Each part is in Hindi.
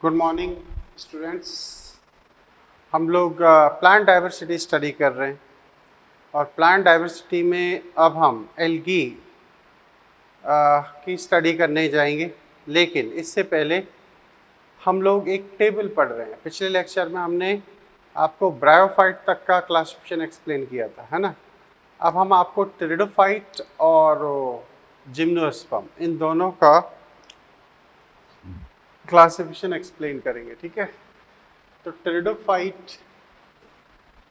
Good morning students. हम लोग प्लांट डाइवर्सिटी स्टडी कर रहे हैं और प्लांट डाइवर्सिटी में अब हम एल्गी की स्टडी करने जाएंगे। लेकिन इससे पहले हम लोग एक टेबल पढ़ रहे हैं। पिछले लेक्चर में हमने आपको ब्रायोफाइट तक का क्लासिफिकेशन एक्सप्लेन किया था, है ना। अब हम आपको टेरिडोफाइट और जिम्नोस्पर्म इन दोनों का क्लासिफिकेशन एक्सप्लेन करेंगे, ठीक है। तो टेरिडोफाइट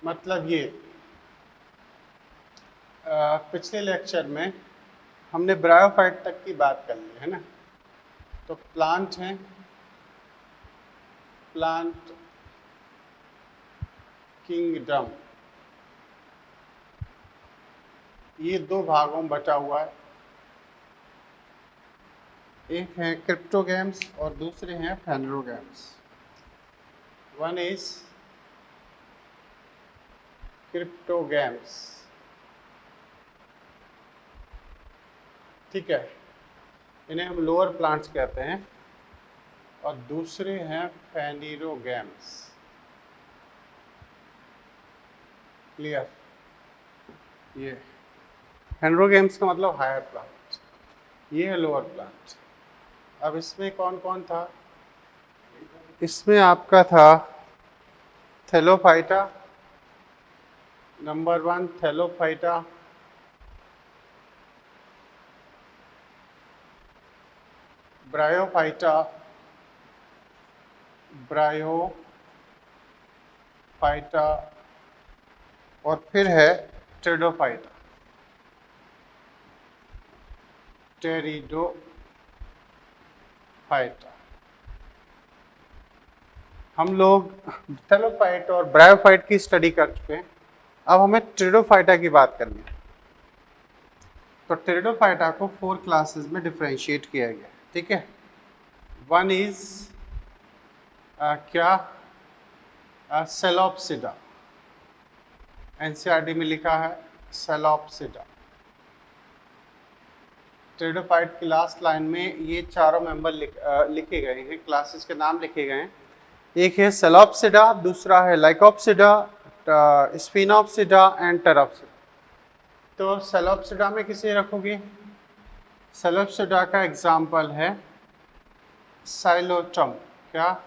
मतलब ये पिछले लेक्चर में हमने ब्रायोफाइट तक की बात कर ली है ना। तो प्लांट हैं, प्लांट किंगडम ये दो भागों में बटा हुआ है। एक है क्रिप्टोगैम्स और दूसरे हैं फेनरोगैम्स। वन इज क्रिप्टोगैम्स, ठीक है, इन्हें हम लोअर प्लांट्स कहते हैं। और दूसरे हैं फेनिरोगैम्स। क्लियर? ये फेनरोगैम्स का मतलब हायर प्लांट, ये है लोअर प्लांट। अब इसमें कौन कौन था? इसमें आपका था Thallophyta, number 1 Thallophyta, bryophyta, bryophyta और फिर है टेरिडोफाइटा, टेरिडोफाइटा। हम लोग थैलोफाइट और ब्रायोफाइट की स्टडी कर चुके हैं। अब हमें टेरिडोफाइटा की बात करनी है। तो टेरिडोफाइटा को 4 क्लासेस में डिफरेंशिएट किया गया है, ठीक है। वन इज क्या? सेलोप्सिडा, एनसीईआरटी में लिखा है सेलोप्सिडा। टेरिडोफाइट की लास्ट लाइन में ये चारों मेंबर लिखे गए हैं, क्लासेस के नाम लिखे गए हैं। एक है सेलोप्सिडा, दूसरा है लाइकोप्सिडा, स्फिनोप्सिडा एंड टेरोप्सिडा। तो सेलोप्सिडा में किसे रखोगे? सेलोप्सिडा का एग्जाम्पल है साइलोटम, क्या?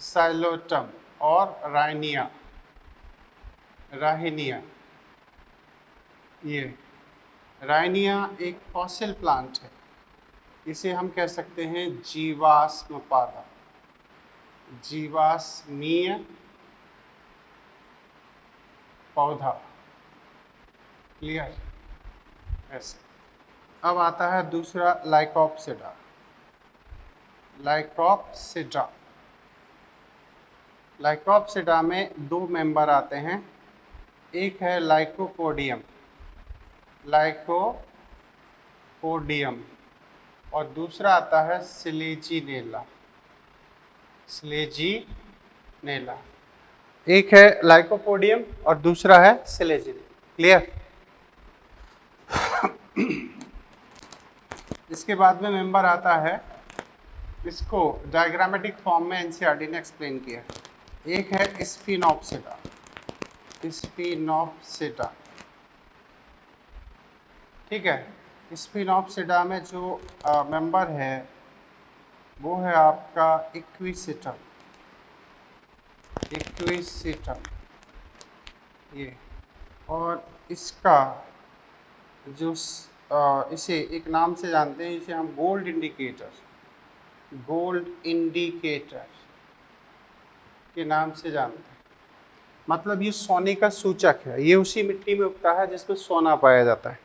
साइलोटम और राइनिया, राहिनिया। ये राइनिया एक फॉसिल प्लांट है, इसे हम कह सकते हैं जीवाश्म पौधा, जीवाश्मीय पौधा। क्लियर? ऐसे। अब आता है दूसरा लाइकोप्सिडा। लाइकोप्सिडा, लाइकोप्सिडा में 2 मेंबर आते हैं। एक है लाइकोपोडियम, लाइकोपोडियम, और दूसरा आता है स्लेजिनेला, स्लेजिनेला। एक है लाइकोपोडियम और दूसरा है स्लेजिनेला। क्लियर? इसके बाद में मेंबर आता है, इसको डायग्रामेटिक फॉर्म में एनसीईआरटी ने एक्सप्लेन किया। एक है स्फिनोप्सिडा, स्फिनोप्सिडा, ठीक है। स्फिनोप्सिडा में जो मेंबर है वो है आपका इक्विसिटम, इक्विसिटम ये। और इसका जो इसे एक नाम से जानते हैं, इसे हम गोल्ड इंडिकेटर, गोल्ड इंडिकेटर के नाम से जानते हैं। मतलब ये सोने का सूचक है, ये उसी मिट्टी में उगता है जिसमें सोना पाया जाता है।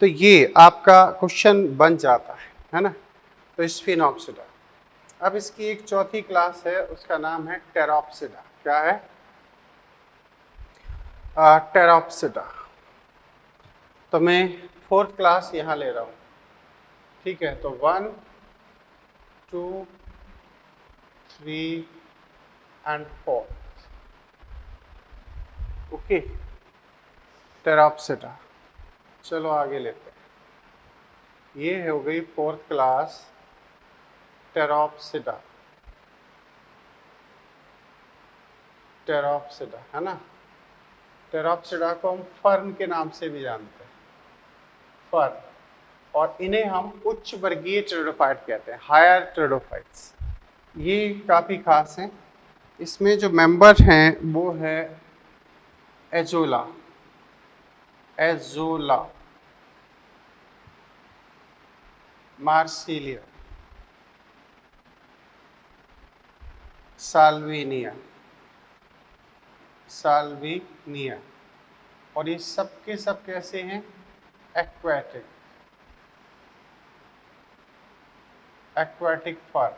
तो ये आपका क्वेश्चन बन जाता है ना। तो स्फिनोप्सिडा। अब इसकी एक चौथी क्लास है, उसका नाम है टेरोप्सिडा। क्या है? टेरोप्सिडा। तो मैं 4th क्लास यहाँ ले रहा हूँ, ठीक है। तो 1 2 3 एंड 4, ओके, टेरोप्सिडा। चलो आगे लेते हैं। ये हो गई 4th क्लास टेरोप्सिडा। टेरोप्सिडा, है ना। टेरोप्सिडा को हम फर्न के नाम से भी जानते हैं, फर्न। और इन्हें हम उच्च वर्गीय टेरिडोफाइट कहते हैं, हायर टेरिडोफाइट्स। ये काफ़ी खास हैं। इसमें जो मेंबर हैं वो है azolla, azolla, Marsilea, Salvinia, Salvinia. और ये सब के सब कैसे हैं? एक्वाटिक, एक्वाटिक फर,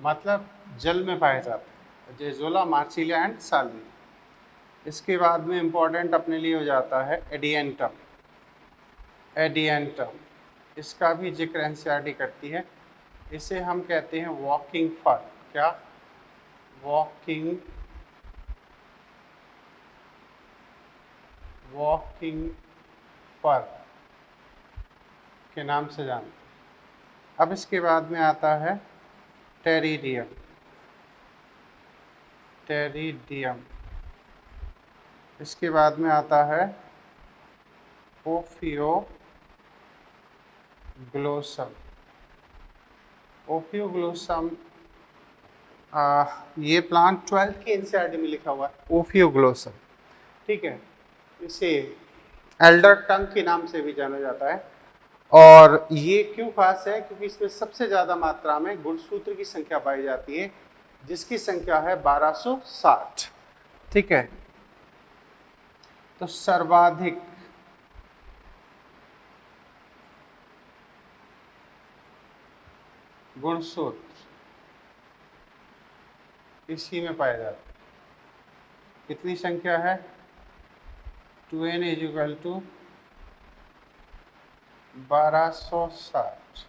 मतलब जल में पाए जाते हैं, जेजोला, मार्सिलिया एंड साल्विनिया। इसके बाद में इम्पोर्टेंट अपने लिए हो जाता है एडियंटम, एडियंटम। इसका भी जिक्र एनसीईआरटी करती है। इसे हम कहते हैं वॉकिंग फर। क्या? वॉकिंग, वॉकिंग फर के नाम से जानते हैं। अब इसके बाद में आता है टेरिडियम, टेरिडियम। इसके बाद में आता है ओफियोग्लोसम, ओफियोग्लोसम। ये प्लांट 12th के एनसीईआरटी में लिखा हुआ है, ओफियोग्लोसम। ठीक है। इसे एल्डर टंग के नाम से भी जाना जाता है। और ये क्यों खास है? क्योंकि इसमें सबसे ज़्यादा मात्रा में गुणसूत्र की संख्या पाई जाती है, जिसकी संख्या है 1260। ठीक है। तो सर्वाधिक गुणसूत्र इसी में पाया जाता है। कितनी संख्या है? 2n = 1260।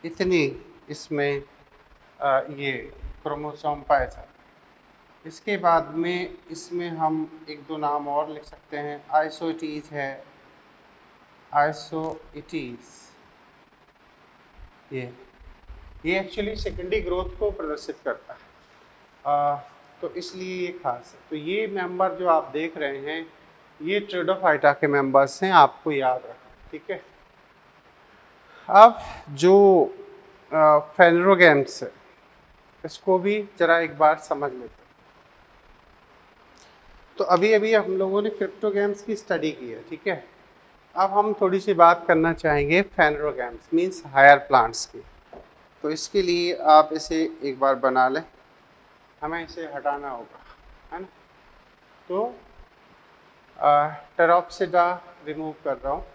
इतनी इसमें ये क्रोमोसोम पाए जाते हैं। इसके बाद में इसमें हम एक दो नाम और लिख सकते हैं। आइसोइटीज है, आइसोइटीज। ये एक्चुअली सेकेंडरी ग्रोथ को प्रदर्शित करता है, तो इसलिए ये खास है। तो ये मेंबर जो आप देख रहे हैं ये टेरिडोफाइटा के मेंबर्स हैं, आपको याद रखना। ठीक है। अब जो फेनरोगैम्स है इसको भी जरा एक बार समझ लेते हैं। तो अभी अभी हम लोगों ने क्रिप्टोगैम्स की स्टडी की है। ठीक है। अब हम थोड़ी सी बात करना चाहेंगे फेनरोगैम्स मीन्स हायर प्लांट्स की। तो इसके लिए आप इसे एक बार बना लें, हमें इसे हटाना होगा, है ना। तो टेरोप्सिडा रिमूव कर रहा हूँ।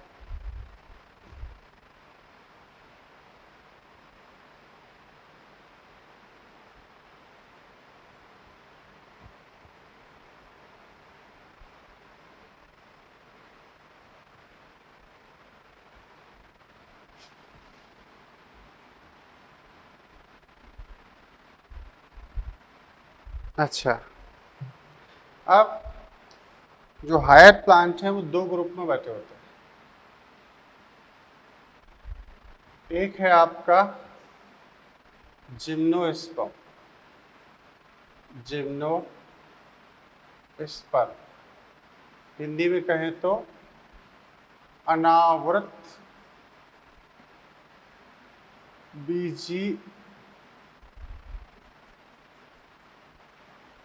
अच्छा, अब जो हायर प्लांट हैं वो दो ग्रुप में बटे होते हैं। एक है आपका जिम्नोस्पर्म, जिम्नोस्पर्म, हिंदी में कहें तो अनावृत बीजी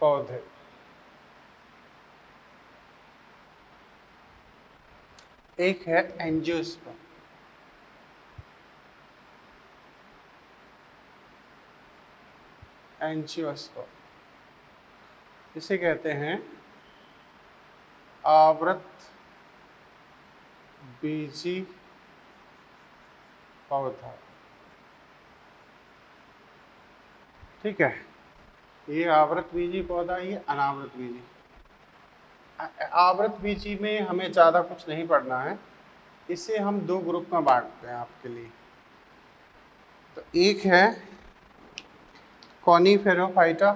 पौधे। एक है एंजियोस्पर्म, एंजियोस्पर्म, इसे कहते हैं आवृत बीजी पौधा। ठीक है। ये आवृत बीजी पौधा, ये अनावृत बीजी। आवृत बीजी में हमें ज़्यादा कुछ नहीं पढ़ना है, इसे हम दो ग्रुप में बांटते हैं आपके लिए। तो एक है कॉनिफेरोफाइटा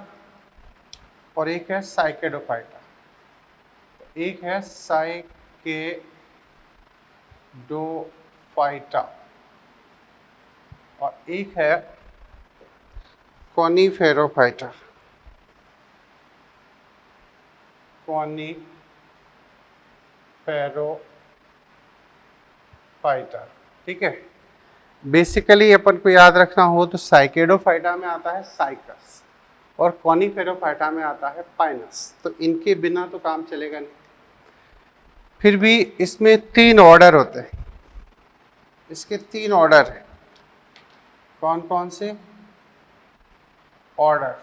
और एक है साइकेडोफाइटा। तो एक है साइकेडोफाइटा और एक है कॉनिफेरोफाइटा। कॉनिफेरोफाइटा। ठीक है, बेसिकली अपन को याद रखना हो तो साइकेडोफाइटा में आता है साइकस और कॉनिफेरोफाइटा में आता है पाइनस, तो इनके बिना तो काम चलेगा नहीं। फिर भी इसमें 3 ऑर्डर होते हैं, इसके 3 ऑर्डर हैं। कौन कौन से ऑर्डर?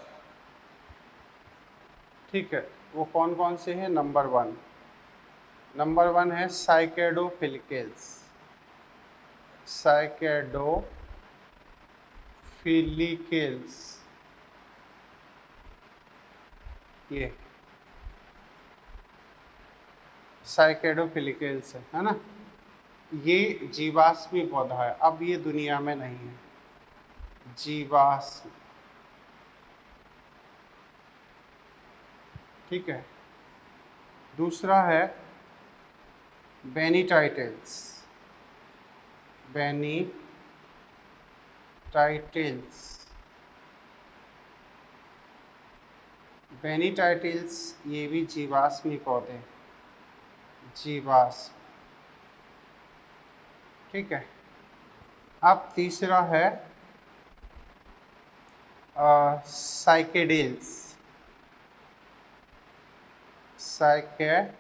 ठीक है, वो कौन कौन से हैं? नंबर 1 है साइकेडोफिलिकेल्स, साइकेडोफिलिकेल्स, ये साइकेडोफिलिकेल्स है ना। ये जीवाश्मी पौधा है, अब ये दुनिया में नहीं है, जीवाश्म। ठीक है, दूसरा है बेनीटाइटेल्स, बेनीटाइटेल्स, बेनीटाइटेल्स ये भी जीवाश्मी पौधे, जीवाश्म। ठीक है, अब तीसरा है साइकेडेल्स, साइकेडेल्स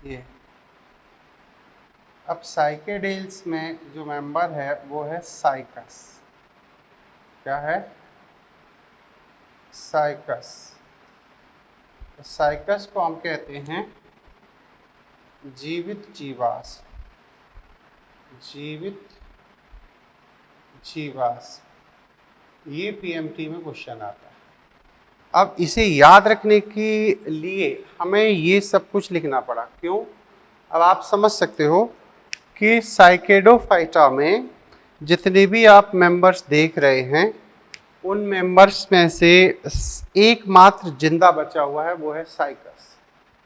ये। अब साइकेडेल्स में जो मेंबर है वो है साइकस। क्या है? साइकस। तो साइकस को हम कहते हैं जीवित जीवाश्म, जीवित जीवाश्म। ये पीएमटी में क्वेश्चन आता है। अब इसे याद रखने के लिए हमें ये सब कुछ लिखना पड़ा, क्यों? अब आप समझ सकते हो कि साइकेडोफाइटा में जितने भी आप मेंबर्स देख रहे हैं उन मेंबर्स में से एकमात्र जिंदा बचा हुआ है, वो है साइकस।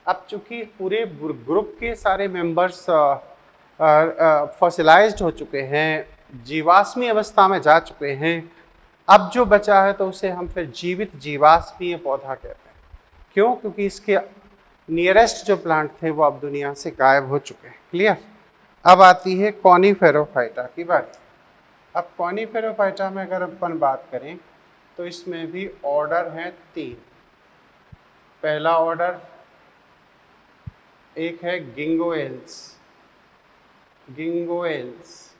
अब चूंकि पूरे ग्रुप के सारे मेंबर्स फॉसिलाइज्ड हो चुके हैं, जीवाश्मी अवस्था में जा चुके हैं, अब जो बचा है तो उसे हम फिर जीवित जीवाश्मीय पौधा कहते हैं। क्यों? क्योंकि इसके नियरेस्ट जो प्लांट थे वो अब दुनिया से गायब हो चुके हैं। क्लियर? अब आती है कॉनिफेरोफाइटा की बात। अब कॉनिफेरोफाइटा में अगर अपन बात करें तो इसमें भी ऑर्डर हैं 3। पहला ऑर्डर एक है गिंगोएल्स, गिंगोएल्स,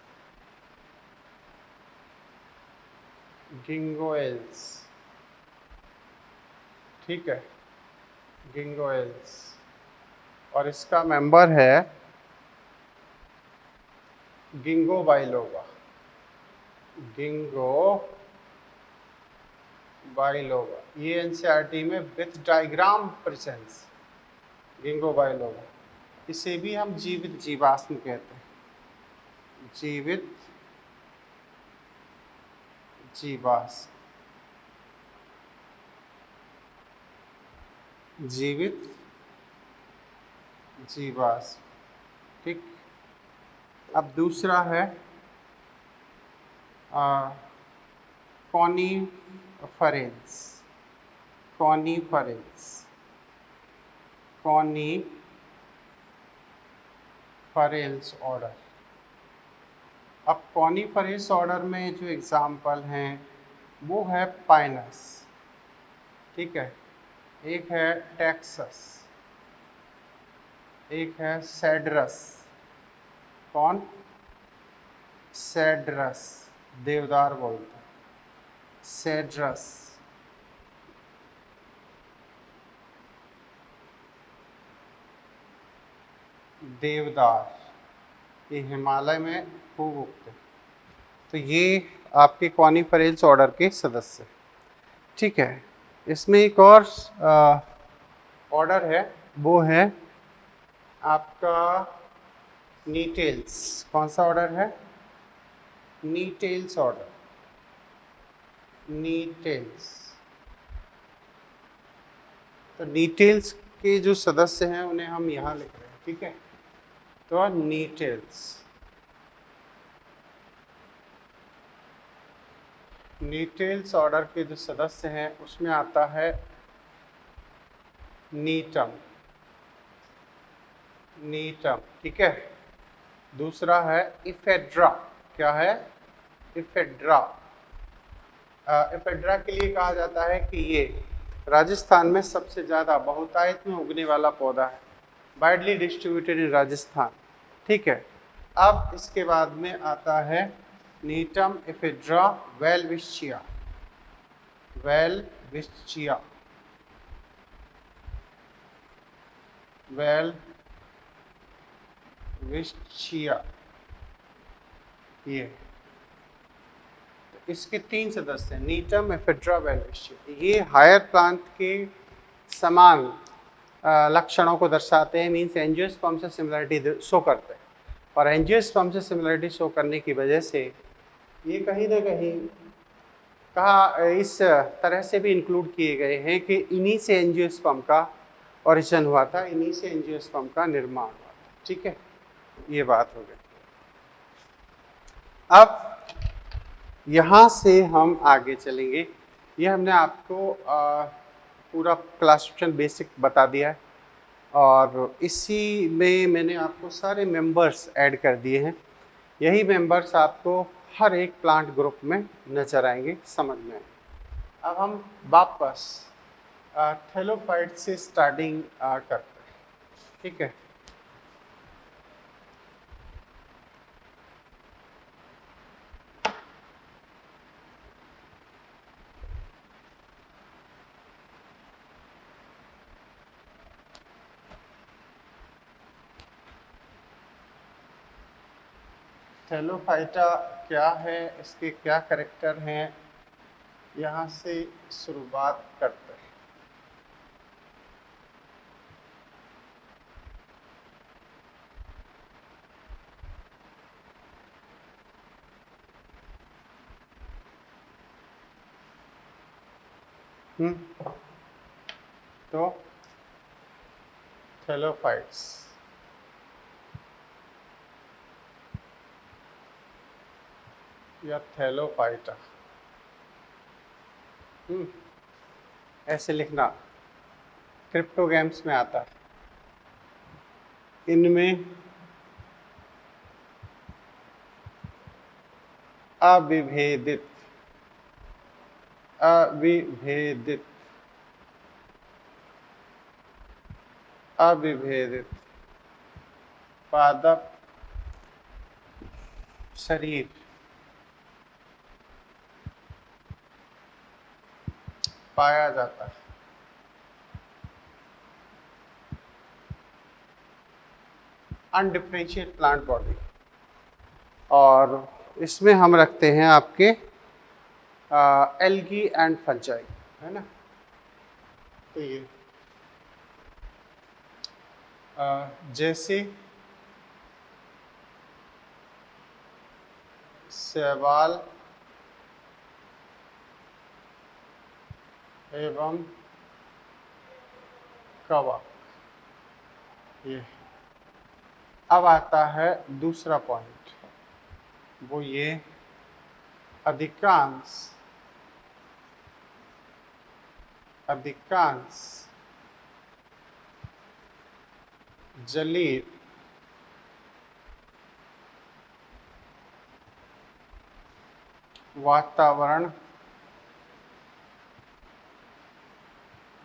गिंगोएल्स। ठीक है, गिंगोएल्स, और इसका मेंबर है गिंगो बाइलोगा, गिंगो बाइलोगा। ये एनसीईआरटी में विथ डायग्राम प्रेजेंस, गिंगो बाइलोगा। इसे भी हम जीवित जीवाश्म कहते हैं, जीवित जीवाश्म, जीवित जीवाश्म। ठीक। अब दूसरा है कॉनिफरेंस, कॉनिफरेंस, कॉनिफरेंस ऑर्डर। अब कॉनिफरेंस ऑर्डर में जो एग्जाम्पल हैं वो है पाइनस। ठीक है, एक है टेक्सस, एक है सेड्रस। कौन? सेड्रस, देवदार बोलते हैं, सेड्रस। देवदार ये हिमालय में खूब उगते हैं। तो ये आपके कॉनिफरेंस ऑर्डर के सदस्य। ठीक है, इसमें एक और ऑर्डर है, वो है आपका नीटेल्स। कौन सा ऑर्डर है? Gnetales order, Gnetales. तो नीटेल्स के जो सदस्य हैं उन्हें हम यहाँ लिख रहे हैं। ठीक है, तो नीटेल्स। नीटेल्स ऑर्डर के जो सदस्य हैं उसमें आता है नीटम, नीटम, ठीक है। दूसरा है इफेड्रा। क्या है? इफेड्रा। इफेड्रा के लिए कहा जाता है कि ये राजस्थान में सबसे ज़्यादा बहुतायत में उगने वाला पौधा है, वाइडली डिस्ट्रीब्यूटेड इन राजस्थान, ठीक है। अब इसके बाद में आता है नीटम इफेड्रा वेलविशिया, वेलविशिया, वेलविशिया, ये इसके 3 सदस्य हैं, नीटम इफेड्रा वेलविशिया। ये हायर प्लांट के समान लक्षणों को दर्शाते हैं, मीन्स एंजियोस्पर्म से सिमिलरिटी शो करते हैं। और एंजियोस्पर्म से सिमिलरिटी शो करने की वजह से ये कहीं ना कहीं कहा इस तरह से भी इंक्लूड किए गए हैं कि इन्हीं से एंजियोस्पर्म का ओरिजिन हुआ था, इन्हीं से एंजियोस्पर्म का निर्माण हुआ था, ठीक है। ये बात हो गई। अब यहाँ से हम आगे चलेंगे। ये हमने आपको पूरा क्लासिफिकेशन बेसिक बता दिया है और इसी में मैंने आपको सारे मेंबर्स ऐड कर दिए हैं। यही मेंबर्स आपको हर एक प्लांट ग्रुप में नजर आएंगे, समझ में आएंगे। अब हम वापस थैलोफाइट से स्टार्टिंग करते हैं, ठीक है। थैलोफाइटा क्या है, इसके क्या कैरेक्टर हैं, यहाँ से शुरुआत करते हैं। तो थैलोफाइट्स या थैलोफाइटा, ऐसे लिखना, क्रिप्टोगैम्स में आता है। इनमें अविभेदित अविभेदित अविभेदित पादप शरीर पाया जाता है। अनडिफरेंशिएट प्लांट बॉडी, और इसमें हम रखते हैं आपके एल्गी एंड फंजाई, है ना। तो ये जैसे शैवाल एवं कवक, ये। अब आता है दूसरा पॉइंट, वो ये अधिकांश जलीय वातावरण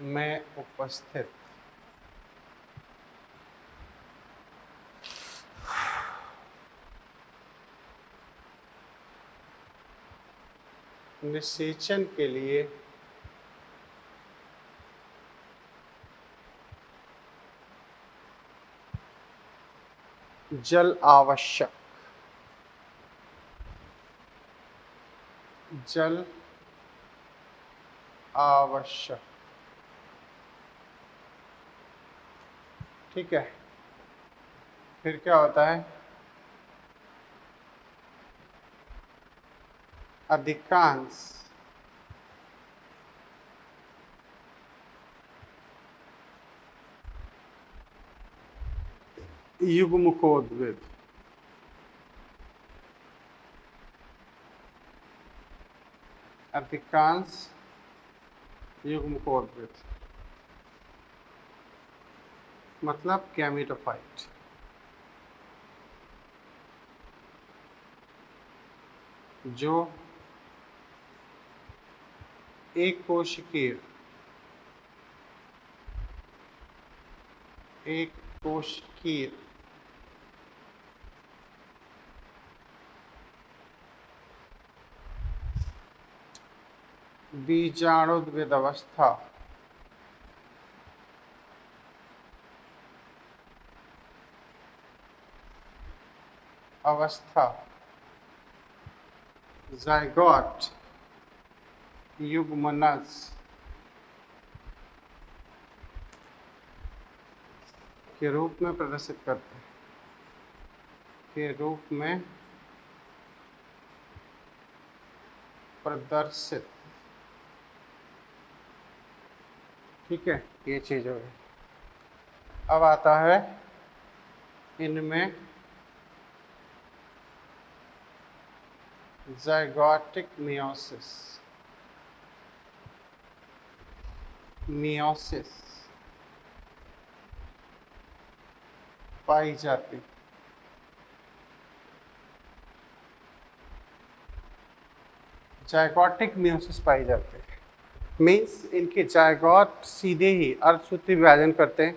में उपस्थित निषेचन के लिए जल आवश्यक, जल आवश्यक, ठीक है। फिर क्या होता है, अधिकांश युग्मकोद्भिद, अधिकांश युग्मकोद्भिद मतलब गैमेटोफाइट। जो एक कोशिकीय बीजाणुद्भिद अवस्था ज़ायगोट युग्मनज के रूप में प्रदर्शित करते हैं, के रूप में प्रदर्शित। ठीक है, ये चीज़ हो गई। अब आता है इनमें ज़ायगोटिक मियोसिस पाई जाती। जायगोटिक मियोसिस पाई जाती है मीन्स इनके जायगोट सीधे ही अर्धसूत्री विभाजन करते हैं,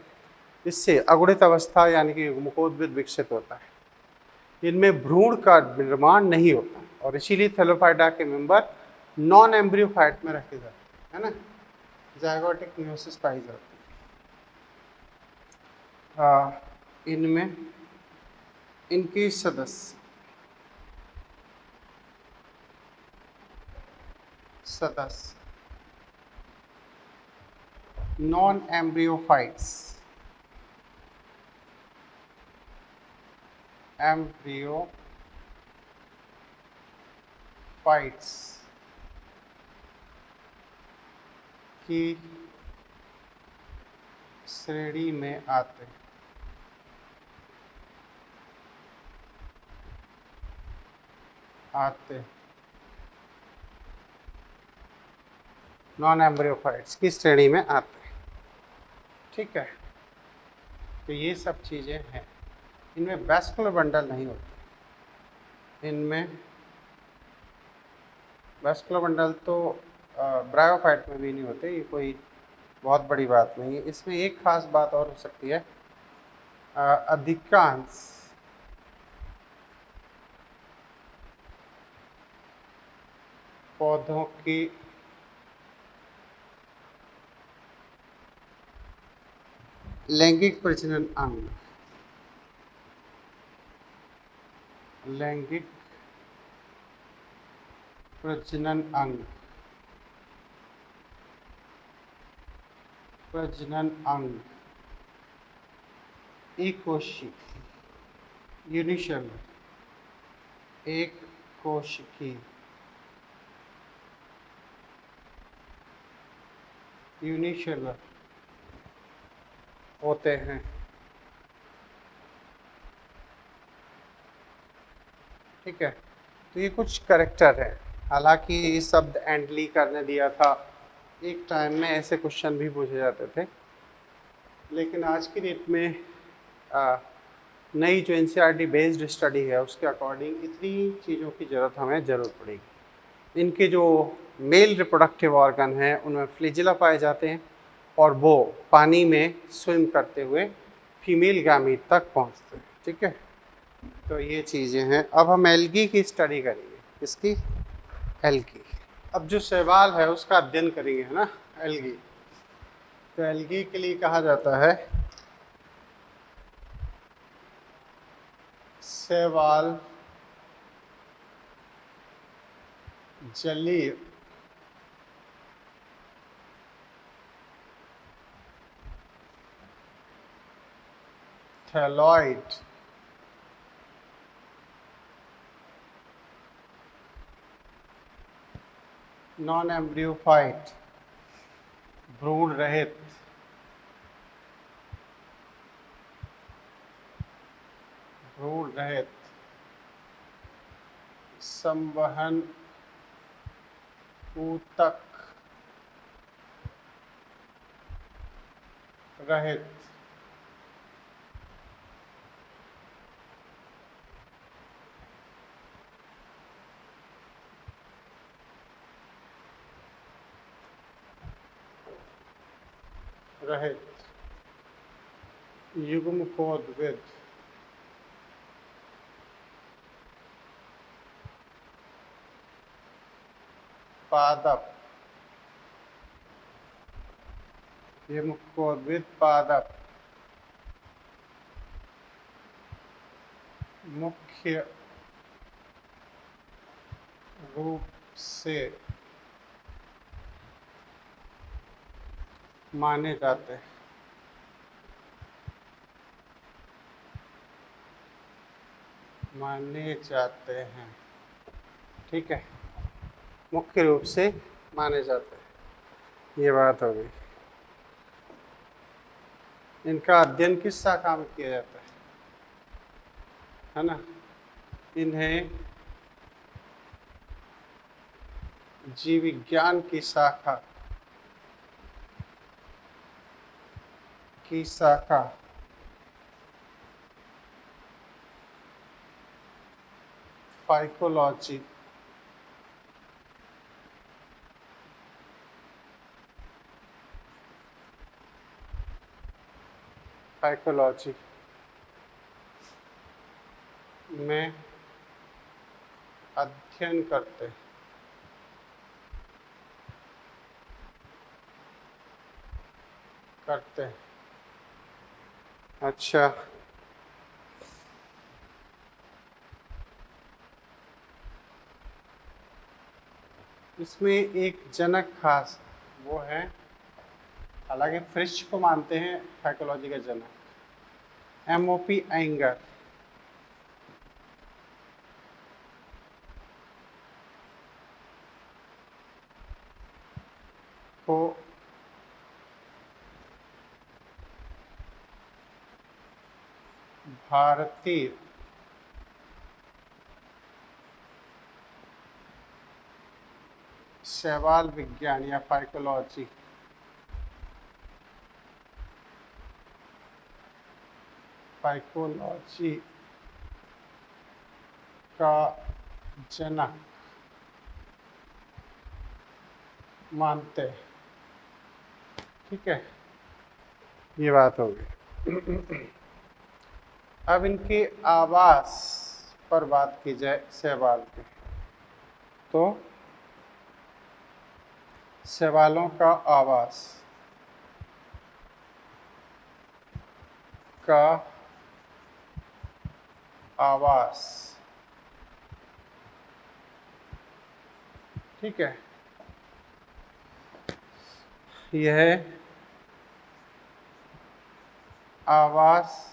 इससे अगुणित अवस्था यानी कि युग्मकोद्भिद विकसित होता है। इनमें भ्रूण का निर्माण नहीं होता और इसीलिए थैलोफाइटा के मेंबर नॉन एम्ब्रियोफाइट में रखे जाते हैं, है ना। जायगोटिक मियोसिस पाई जाती है। इनमें इनके सदस्य नॉन एम्ब्रियोफाइट्स की श्रेणी में आते नॉन एम्ब्रियोफाइट्स की श्रेणी में आते हैं। ठीक है, तो ये सब चीज़ें हैं। इनमें वैस्कुलर बंडल नहीं होते। इनमें वैस्कुलर बंडल तो ब्रायोफाइट में भी नहीं होते, ये कोई बहुत बड़ी बात नहीं है। इसमें एक खास बात और हो सकती है, अधिकांश पौधों की लैंगिक प्रजनन अंग एक कोशिकीय यूनिसेलुलर होते हैं। ठीक है, तो ये कुछ करेक्टर है। हालांकि ये शब्द एंडली करने दिया था, एक टाइम में ऐसे क्वेश्चन भी पूछे जाते थे, लेकिन आज की डेट में नई जो एनसीईआरटी बेस्ड स्टडी है उसके अकॉर्डिंग इतनी चीज़ों की हमें ज़रूरत पड़ेगी। इनके जो मेल रिप्रोडक्टिव ऑर्गन हैं उनमें फ्लैजेला पाए जाते हैं और वो पानी में स्विम करते हुए फीमेल गैमीट तक पहुंचते हैं। ठीक है, तो ये चीज़ें हैं। अब हम एल्गी की स्टडी करेंगे। किसकी? एल्गी। अब जो शैवाल है उसका अध्ययन करेंगे, है ना, एल्गी। तो एल्गी के लिए कहा जाता है शैवाल जलीय थैलॉइड नॉन एम्ब्रियोफाइट भ्रूण रहित संवहन ऊतक रहित रहित युग्मकोद्भिद पादप युग्मकोद्भिद पादप मुख्य रूप से माने जाते हैं। माने जाते हैं, ठीक है, मुख्य रूप से माने जाते हैं, ये बात हो गई। इनका अध्ययन किस शाखा में किया जाता है ना? इन्हें जीव विज्ञान की शाखा फाइकोलॉजी में अध्ययन करते हैं। अच्छा, इसमें एक जनक खास वो है, हालांकि फ्रिश को मानते हैं साइकोलॉजी का जनक, एमओपी एंगर। को भारतीय शैवाल विज्ञान या फाइकोलॉजी का जनक मानते हैं, ठीक है, ये बात हो गई। अब इनके आवास पर बात की जाए शैवाल के, तो शैवालों का आवास, ठीक है, यह आवास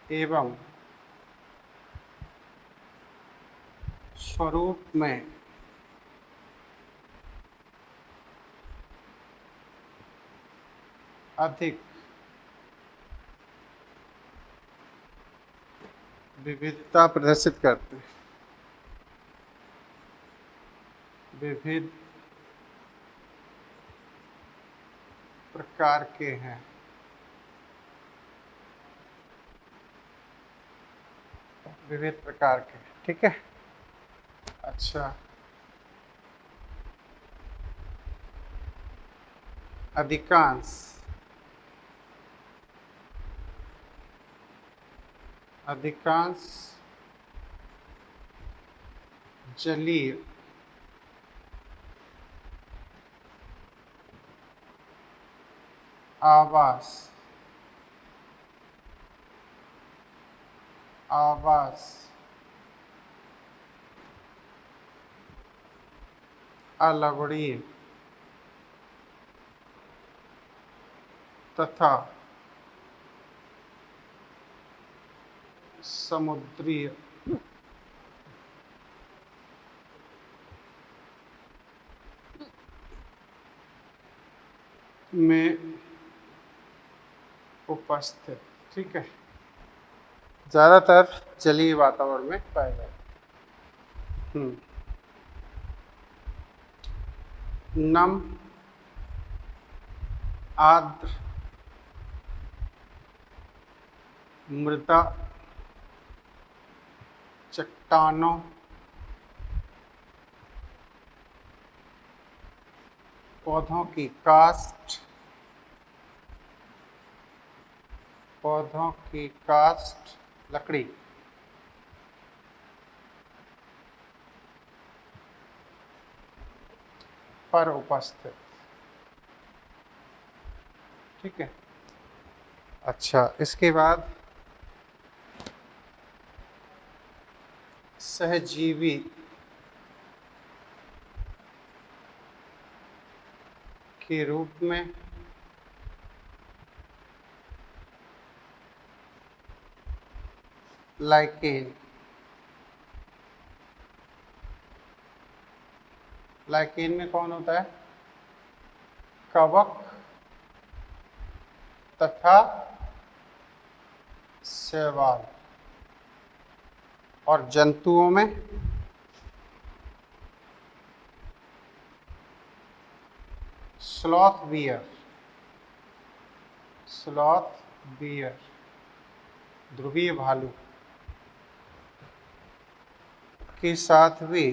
एवं स्वरूप में अधिक विविधता प्रदर्शित करते हैं। विविध प्रकार के हैं, विविध प्रकार के, ठीक है। अच्छा, अधिकांश जलीय आवास अलवणीय तथा समुद्रीय में उपस्थित, ठीक है, ज़्यादातर जलीय वातावरण में पाए जाते हैं। नम, आर्द्र, मृदा, चट्टानों, पौधों की कास्ट, पौधों की कास्ट, लकड़ी, पर उपस्थित। ठीक है। अच्छा, इसके बाद सहजीवी के रूप में लाइकेन, लाइकेन में कौन होता है? कवक तथा शैवाल। और जंतुओं में स्लॉथ बियर, स्लॉथ बियर, ध्रुवीय भालू के साथ भी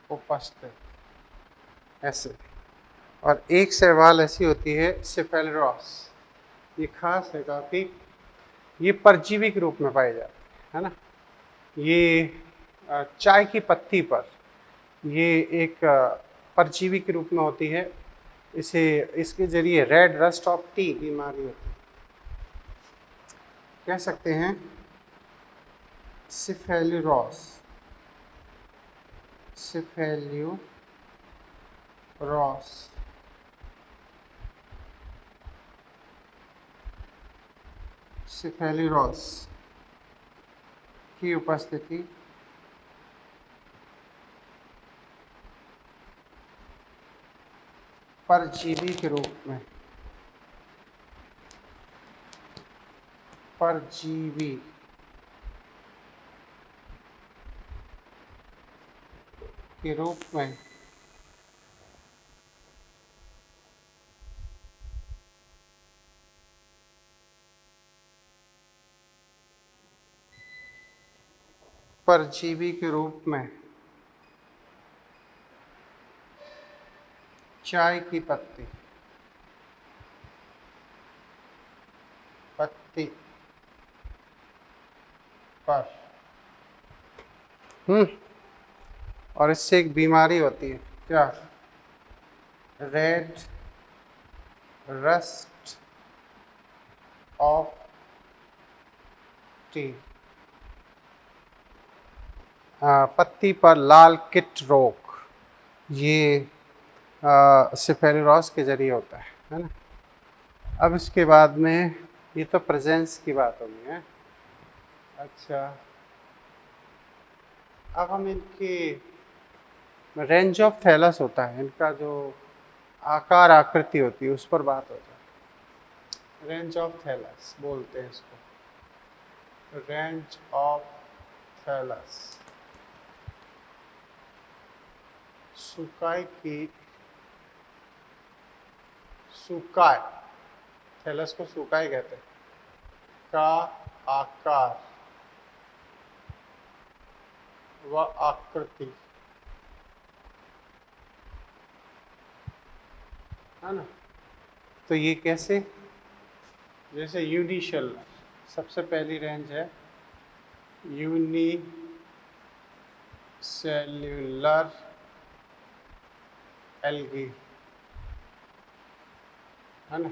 उपस्थित, ऐसे। और एक शैवाल ऐसी होती है सेफेलोरॉस, ये खास है काफ़ी, ये परजीवी के रूप में पाए जाते हैं, है ना। ये चाय की पत्ती पर ये एक परजीवी के रूप में होती है। इसे इसके जरिए रेड रस्ट ऑफ टी बीमारी होती है, कह सकते हैं सिफेलोरॉस, सिफेलोरॉस सिफेलोरॉस की उपस्थिति परजीवी के रूप में, परजीवी के रूप में परजीवी के रूप में चाय की पत्ती पर और इससे एक बीमारी होती है, क्या? रेड रस्ट ऑफ टी, पत्ती पर लाल किट रोग, ये सिफेलोरॉस के जरिए होता है ना। अब इसके बाद में ये तो प्रेजेंस की बात होगी है। अच्छा, अब हम इनकी रेंज ऑफ थैलस होता है, इनका जो आकार आकृति होती है उस पर बात हो जाए। रेंज ऑफ थैलस बोलते हैं इसको, रेंज ऑफ थैलस। सुकाई की, सुकाई, थैलस को सुकाई कहते हैं, का आकार व आकृति, है ना। तो ये कैसे? जैसे यूनिसेलुलर, सबसे पहली रेंज है यूनिसेल्युलर एल्गी, है ना।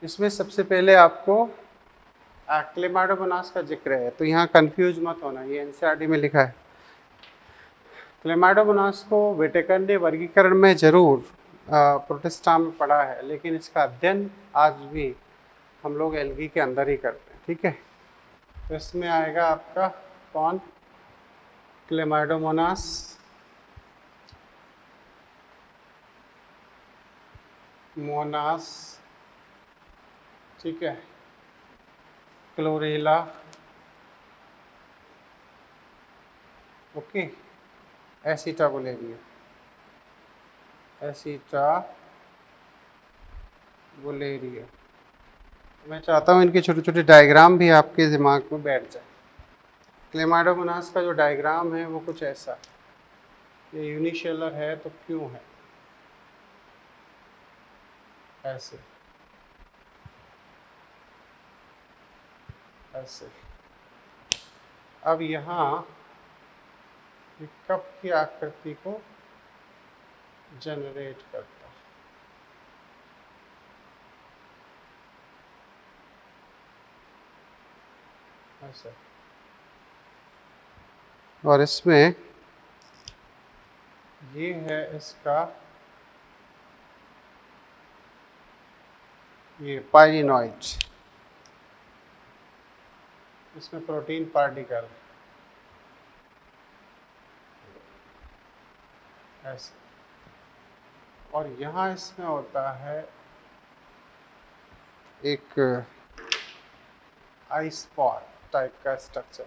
इसमें सबसे पहले आपको क्लेमाइडोमोनास का जिक्र है, तो यहाँ कंफ्यूज मत होना, ये एनसीईआरटी में लिखा है। क्लेमाइडोमोनास को व्हिटेकर ने वर्गीकरण में जरूर प्रोटिस्टा में पढ़ा है, लेकिन इसका अध्ययन आज भी हम लोग एल्गी के अंदर ही करते हैं। ठीक है, तो इसमें आएगा आपका कौन? क्लेमाइडोमोनास, मोनास, ठीक है, क्लोरेला, ओके, एसिटाबुलेरिया, एसिटाबुलेरिया। मैं चाहता हूँ इनके छोटे छोटे डायग्राम भी आपके दिमाग में बैठ जाए। क्लेमाइडोमोनास का जो डायग्राम है वो कुछ ऐसा है। ये यूनिसेलुलर है तो क्यों है ऐसे ऐसे। अब यहाँ कप की आकृति को जनरेट करता है ऐसे। और इसमें ये है इसका ये पाइरिनॉइड, इसमें प्रोटीन पार्टिकल ऐसे। और यहाँ इसमें होता है एक आई स्पॉट टाइप का स्ट्रक्चर।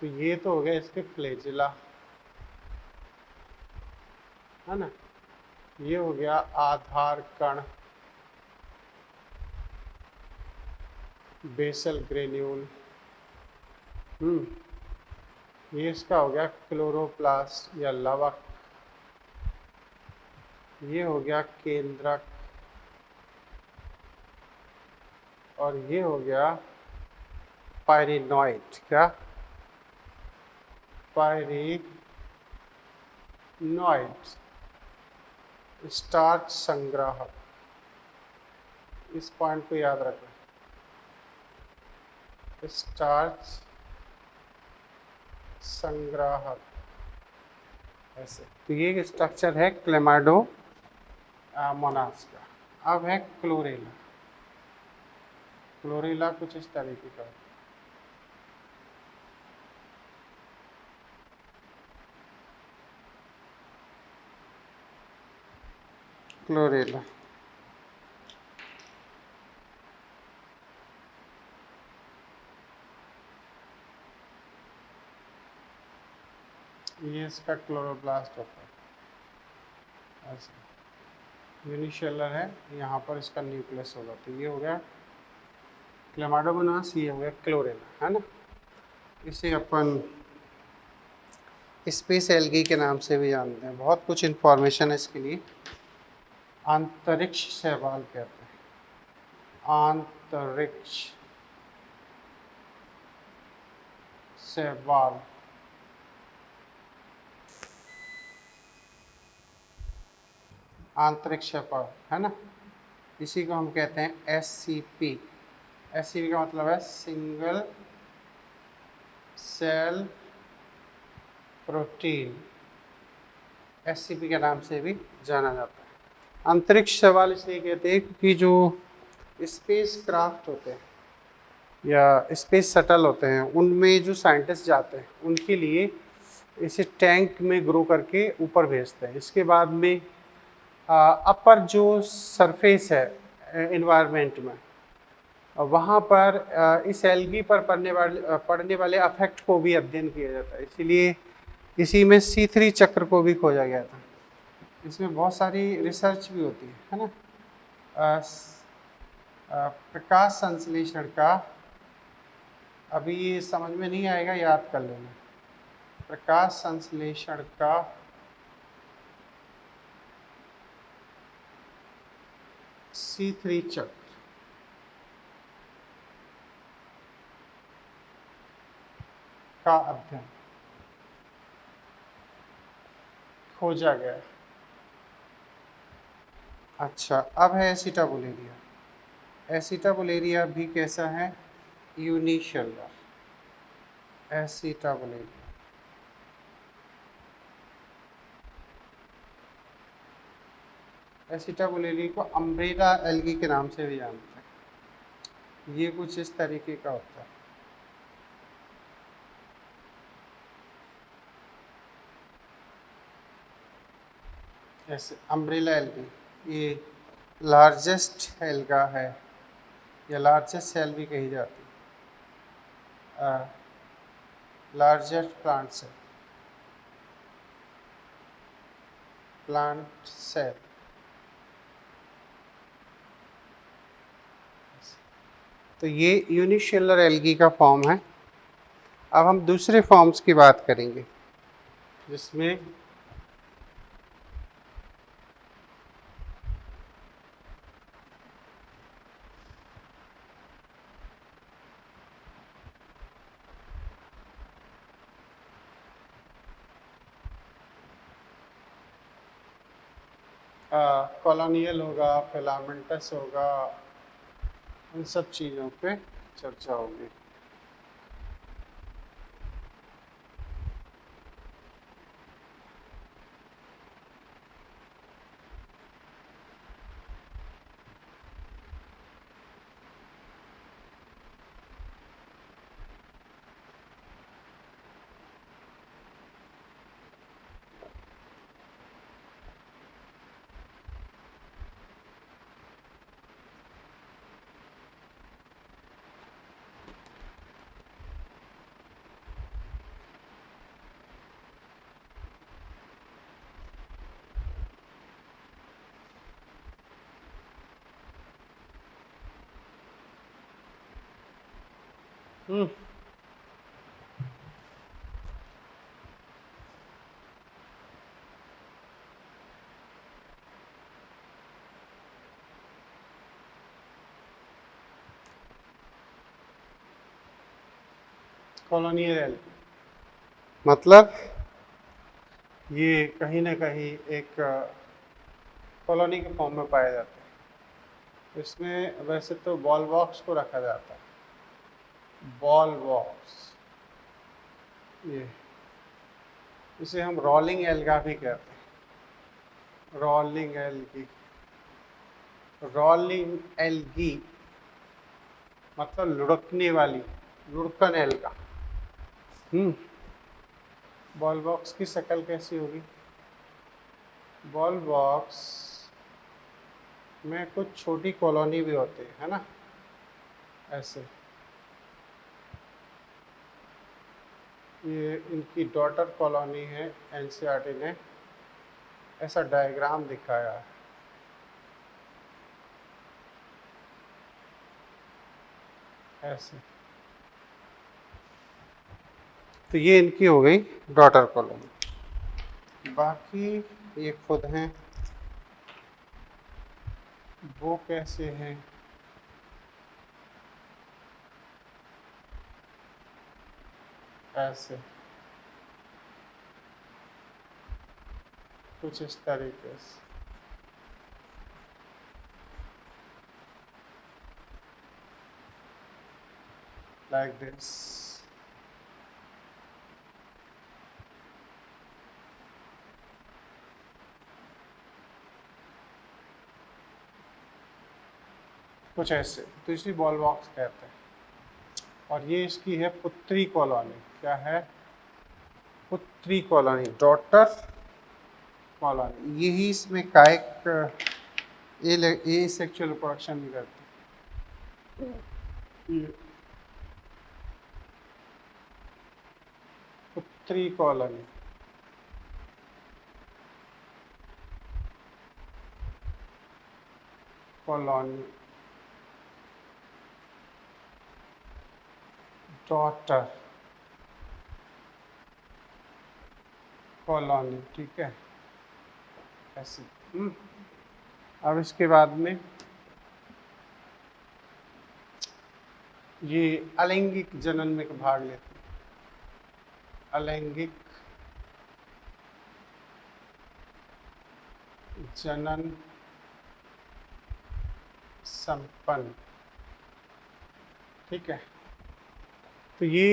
तो ये तो हो गया इसके फ्लैजिला, है ना। ये हो गया आधार कण, बेसल ग्रेन्यूल। ये इसका हो गया क्लोरोप्लास्ट या लवक। ये हो गया केंद्रक, और ये हो गया पाइरिनॉइड। क्या? पाइरिनॉइड, स्टार्च संग्राहक। इस पॉइंट को याद रखना, स्टार्च संग्राहक ऐसे। तो ये स्ट्रक्चर है क्लेमाइडोमोनास का। अब है क्लोरेला। क्लोरेला कुछ इस तरीके का। क्लोरेला ये इसका क्लोरोप्लास्ट होता है ऐसे। यूनिसेलुलर है, यहाँ पर इसका न्यूक्लियस होगा। तो ये हो गया क्लेमाइडोमोनास, ये हो गया क्लोरेला, है ना। इसे अपन स्पेस एल्गी के नाम से भी जानते हैं। बहुत कुछ इन्फॉर्मेशन है इसके लिए। अंतरिक्ष शैवाल कहते हैं, अंतरिक्ष शैवाल। आंतरिक शैवाल, है ना। इसी को हम कहते हैं SCP। SCP का मतलब है सिंगल सेल प्रोटीन। SCP के नाम से भी जाना जाता है। अंतरिक्ष शैवाल इसलिए कहते हैं क्योंकि जो स्पेस क्राफ्ट होते हैं या स्पेस शटल होते हैं, उनमें जो साइंटिस्ट जाते हैं उनके लिए इसे टैंक में ग्रो करके ऊपर भेजते हैं। इसके बाद में अपर जो सरफेस है एनवायरनमेंट में, वहाँ पर इस एल्गी पर पड़ने वाले अफेक्ट को भी अध्ययन किया जाता है। इसीलिए इसी में C3 चक्र को भी खोजा गया था। इसमें बहुत सारी रिसर्च भी होती है ना। प्रकाश संश्लेषण का अभी ये समझ में नहीं आएगा, याद कर लेना। प्रकाश संश्लेषण का C3 चक्र का अध्ययन खोजा गया। अच्छा, अब है एसिटाबुलेरिया। एसिटाबुलेरिया भी कैसा है? यूनिसेलुलर एसिटाबुलेरिया। एसिटाबुलेरिया को अम्ब्रेला एल्गी के नाम से भी जानते हैं। ये कुछ इस तरीके का होता है। ऐसे अम्ब्रेला एल्गी, ये लार्जेस्ट एल्गा है या लार्जेस्ट सेल भी कही जाती है, लार्जेस्ट प्लांट्स है। Plant cell. तो ये यूनिसेलुलर एल्गी का फॉर्म है। अब हम दूसरे फॉर्म्स की बात करेंगे जिसमें कॉलोनियल होगा, फिलामेंटस होगा, इन सब चीज़ों पे चर्चा होगी। कॉलोनियल एल्गी मतलब ये कहीं ना कहीं एक कॉलोनी के फॉर्म में पाए जाते हैं। इसमें वैसे तो बॉल बॉक्स को रखा जाता है, बॉल बॉक्स, ये इसे हम रोलिंग एल्गा भी कहते हैं। रोलिंग एल्गी, रोलिंग एल्गी मतलब लुढ़कने वाली, लुढ़कन एल्गा। बॉल बॉक्स की शक्ल कैसी होगी? बॉल बॉक्स में कुछ छोटी कॉलोनी भी होती है ना, ऐसे। ये इनकी डॉटर कॉलोनी है, एनसीईआरटी ने ऐसा डायग्राम दिखाया है। ऐसे तो ये इनकी हो गई डॉटर कॉलोनी। बाकी ये खुद हैं, वो कैसे हैं? ऐसे कुछ इस तरीके से। Like this. कुछ ऐसे तो इसी बॉल बॉक्स कहते हैं। और ये इसकी है पुत्री कॉलोनी। क्या है? पुत्री कॉलोनी, डॉटर कॉलोनी। यही इसमें कायक ए सेक्सुअल रिप्रोडक्शन भी करती है। ये पुत्री कॉलोनी, कॉलोनी, डॉटर कॉलोनी, ठीक है, ऐसे। अब इसके बाद में ये अलैंगिक जनन में भाग लेते हैं। अलैंगिक जनन संपन्न, ठीक है। तो ये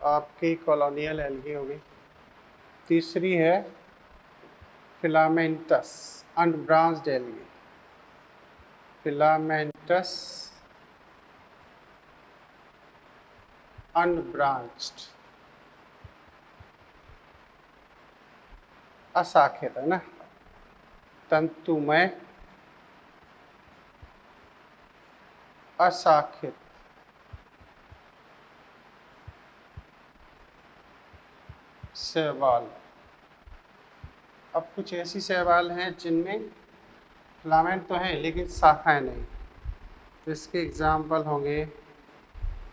आपकी कॉलोनियल एल्गी हो गई। तीसरी है filamentous unbranched algae. Filamentous unbranched, अशाखित है ना, तंतुमय अशाखित शैवाल। अब कुछ ऐसी शैवाल हैं जिनमें फिलामेंट तो हैं लेकिन शाखाएं नहीं, तो इसके एग्जाम्पल होंगे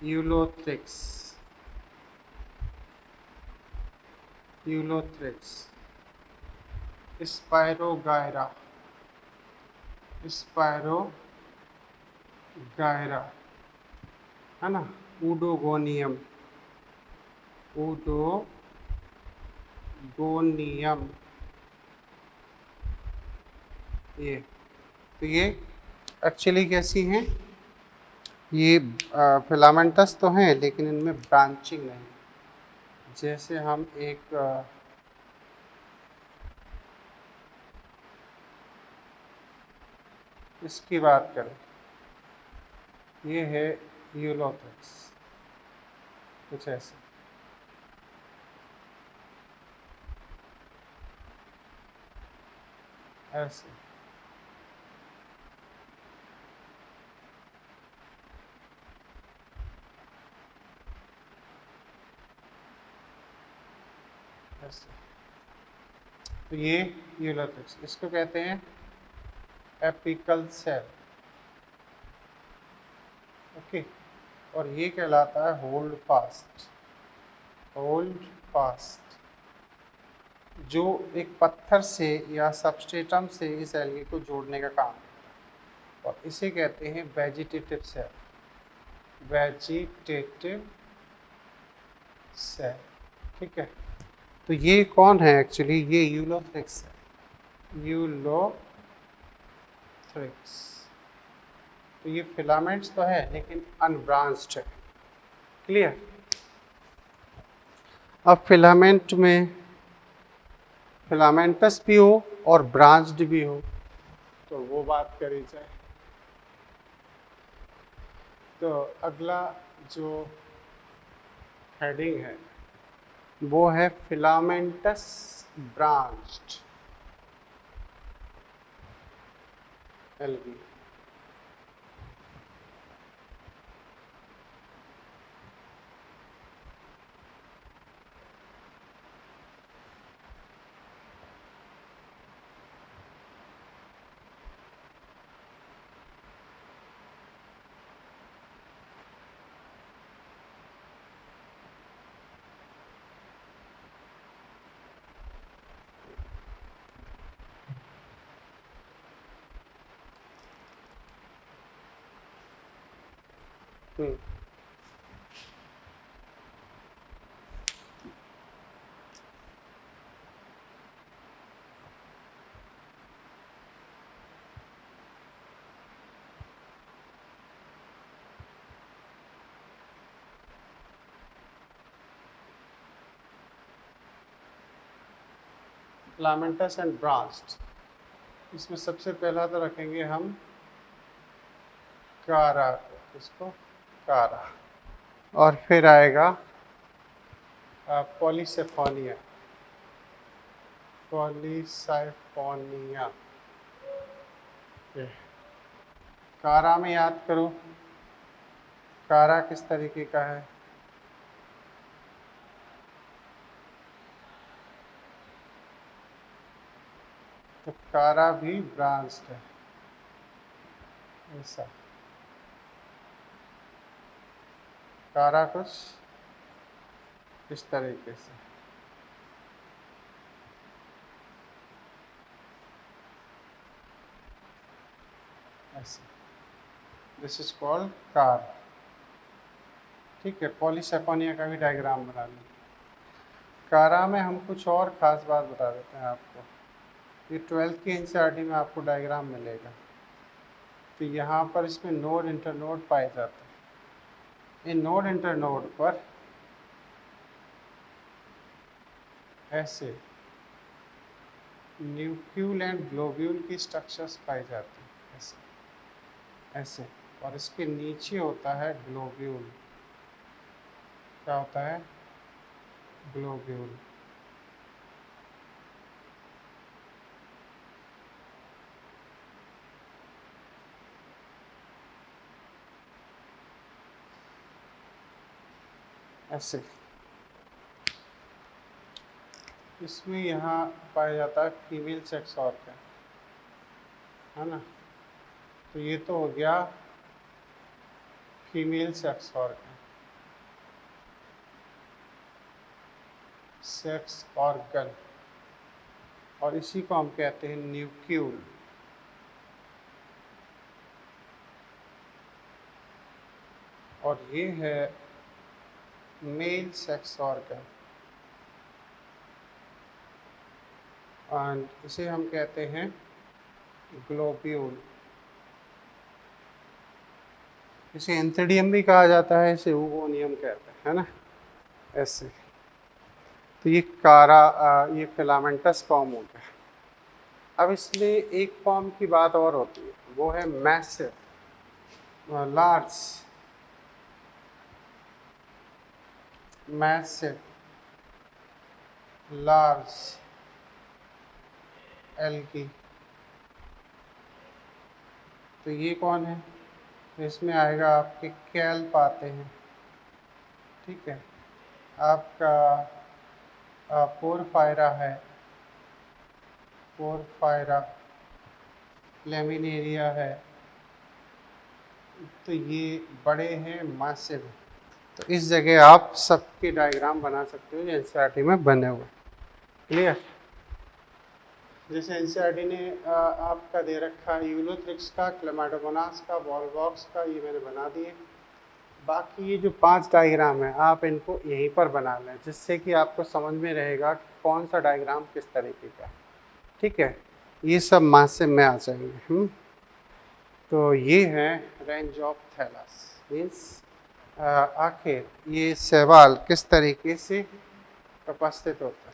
यूलोथ्रिक्स, स्पायरोगायरा, है ना, ऊडोगोनियम, ये, तो ये एक्चुअली कैसी हैं, ये फिलामेंटस तो हैं लेकिन इनमें ब्रांचिंग नहीं। जैसे हम एक इसकी बात करें, ये है यूलोथ्रिक्स, कुछ ऐसे। ऐसे ऐसे, तो ये यूलोथ्रिक्स, इसको कहते हैं एपिकल सेल। ओके, और ये कहलाता है होल्ड फास्ट, जो एक पत्थर से या सबस्ट्रेटम से इस एल्गी को जोड़ने का काम है, और इसे कहते हैं वेजिटेटिव सेल, ठीक है। तो ये कौन है एक्चुअली, ये यूलोथ्रिक्स है, तो ये फिलामेंट्स तो है लेकिन अनब्रांच्ड है। क्लियर। अब फिलामेंट में फिलामेंटस भी हो और ब्रांच्ड भी हो, तो वो बात करी जाए। तो अगला जो हेडिंग है वो है filamentous branched algae. Filamentous and branched, इसमें सबसे पहला तो रखेंगे हम कारा को, इसको कारा, और फिर आएगा पॉलीसेफोनिया, कारा में याद करो, कारा किस तरीके का है, तो कारा भी ब्रांच्ड है, ऐसा। कारा कुछ इस तरीके से, ऐसे, दिस इज कॉल्ड कार। ठीक है, पॉलीसेफोनिया का भी डायग्राम बना लें। कारा में हम कुछ और ख़ास बात बता देते हैं आपको, ये 12th की एनसीईआरटी में आपको डायग्राम मिलेगा। तो यहाँ पर इसमें नोड इंटरनोड पाए जाते हैं, इन नोड इंटरनोड पर ऐसे न्यूक्लियल एंड ग्लोब्यूल की स्ट्रक्चर्स पाई जाती हैं, ऐसे ऐसे, और इसके नीचे होता है ग्लोब्यूल। क्या होता है, ग्लोब्यूल। ऐसे इसमें यहाँ पाया जाता है फीमेल सेक्स ऑर्गन, है ना। तो ये तो हो गया female sex organ, sex organ, और इसी को हम कहते हैं न्यूक्यूल। और ये है मेल सेक्स ऑर्गन, एंड इसे हम कहते हैं ग्लोब्यूल। इसे एंथीडियम भी कहा जाता है, इसे ओवोनियम कहते हैं, है ना, ऐसे। तो ये ये फिलामेंटस फॉर्म हो गया। अब इसमें एक फॉर्म की बात और होती है, वो है massive, large, massive, large algae. तो ये कौन है? तो इसमें आएगा आपके कैल्प आते हैं, ठीक है, आपका पोरफायरा है, पोरफायरा, लेमिनेरिया है। तो ये बड़े हैं, मैसिव। तो इस जगह आप सबके डायग्राम बना सकते हो जो एनसीईआरटी में बने हुए। क्लियर? जैसे एनसीईआरटी ने आपका दे रखा है यूलोथ्रिक्स का, क्लेमाइडोमोनास का, वॉलवॉक्स का, ये मैंने बना दिए। बाकी ये जो 5 डायग्राम है आप इनको यहीं पर बना लें, जिससे कि आपको समझ में रहेगा कौन सा डायग्राम किस तरीके का, ठीक है। ये सब मासे में आ जाएंगे। तो ये है रेंज ऑफ थैलस, मीन्स आखिर ये सवाल किस तरीके से उपस्थित होता है।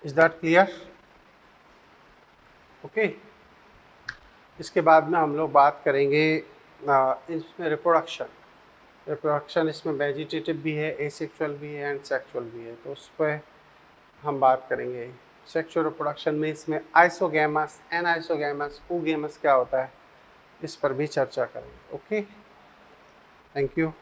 Is that clear? ओके। इसके बाद में हम लोग बात करेंगे इसमें रिप्रोडक्शन इसमें वेजिटेटिव भी है, एसेक्सुअल भी है एंड सेक्सुअल भी है। तो उस पर हम बात करेंगे। सेक्सुअल रिप्रोडक्शन में इसमें आइसोगैमस, एनाइसोगैमस, oogamous क्या होता है, इस पर भी चर्चा करेंगे। Okay, thank you.